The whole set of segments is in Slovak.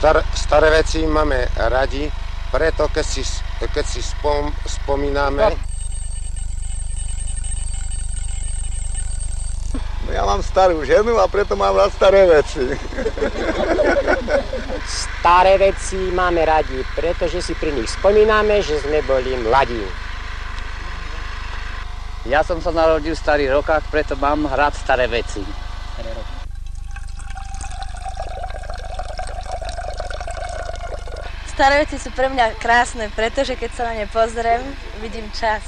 Staré veci máme radi, preto keď si spomíname. Ja mám starú ženu a preto mám rád staré veci. Staré veci máme radi, pretože si pri nich spomíname, že sme boli mladí. Ja som sa narodil v starých rokách, preto mám rád staré veci. Staré veci sú pre mňa krásne, pretože keď sa na ne pozriem, vidím čas.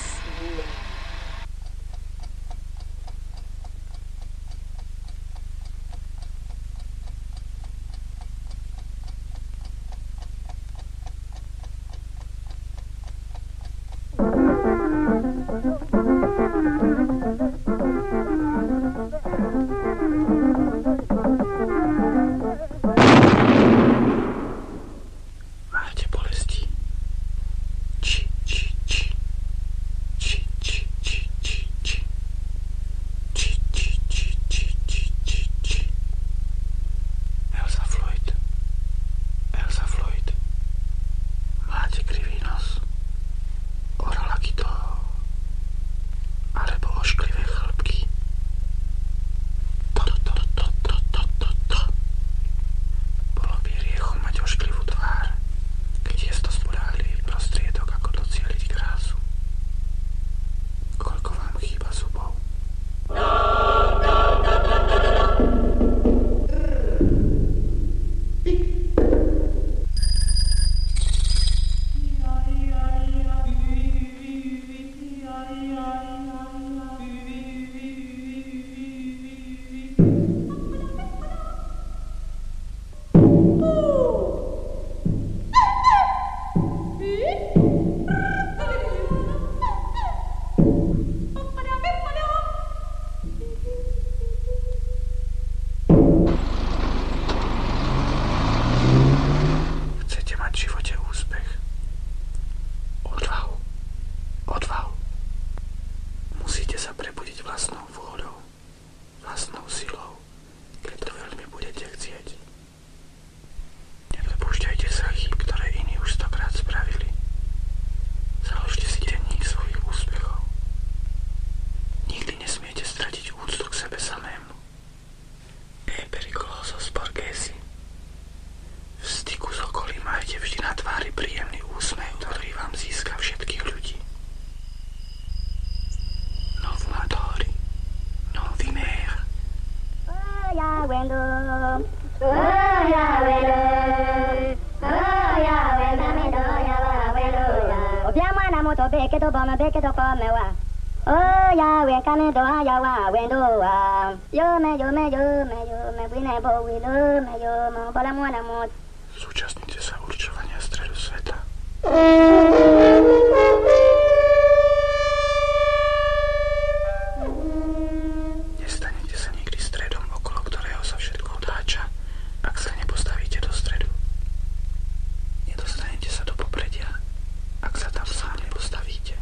Zúčastnite sa určovania stredu sveta. Nestanete sa nikdy stredom, okolo ktorého sa všetko otáča, ak sa nepostavíte do stredu. Nedostanete sa do popredia, ak sa tam sám nepostavíte.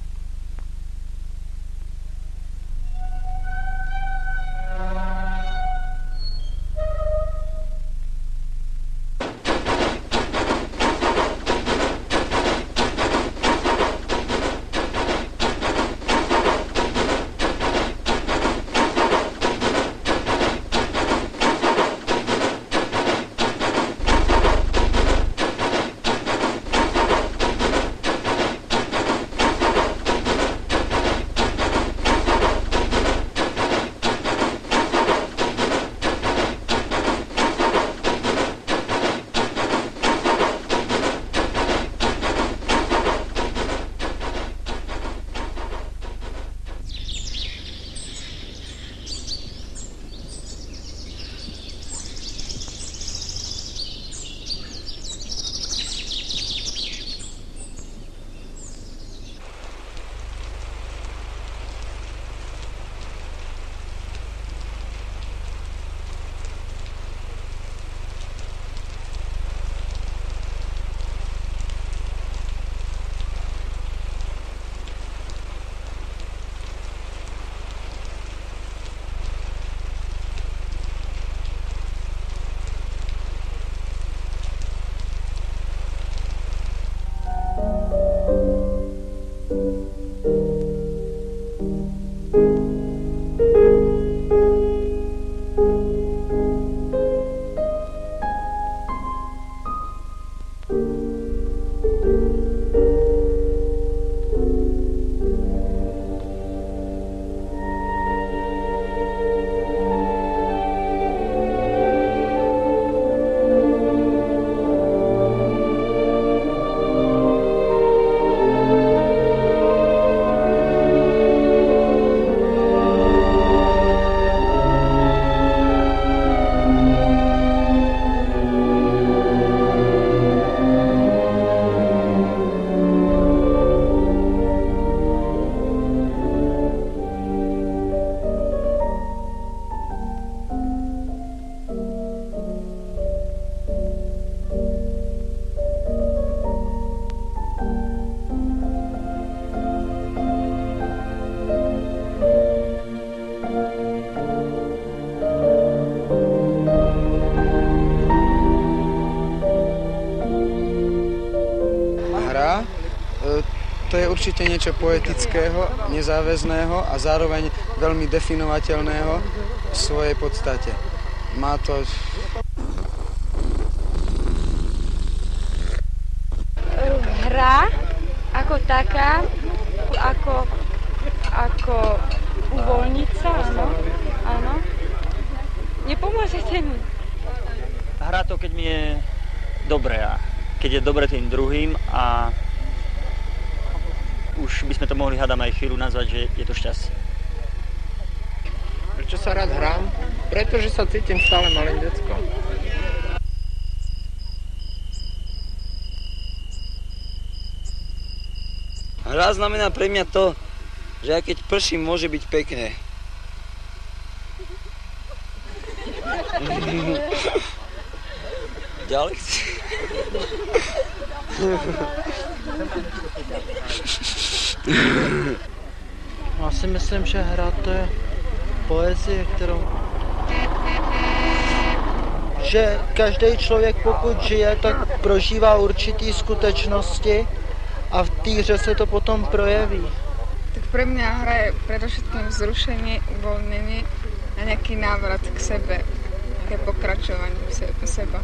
určite niečo poetického, nezáväzného a zároveň veľmi definovateľného v svojej podstate. Má to... Hra ako taká, ako uvoľniť sa, áno. Nepomôžete mi. Hra to, keď mi je dobre a keď je dobre tým druhým a už by sme to mohli, hádam, aj chvíľu nazvať, že je to šťastie. Prečo sa rád hrám? Pretože sa cítim stále malým deckom. Hra znamená pre mňa to, že aj keď prší, môže byť pekné. Ďalej chci. Já si myslím, že hra to je poezie, kterou... Že každý člověk, pokud žije, tak prožívá určitý skutečnosti a v té hře se to potom projeví. Tak pre mňa hra je predovšetkým vzrušenie, uvoľnenie a nejaký návrat k sebe, také pokračovanie seba.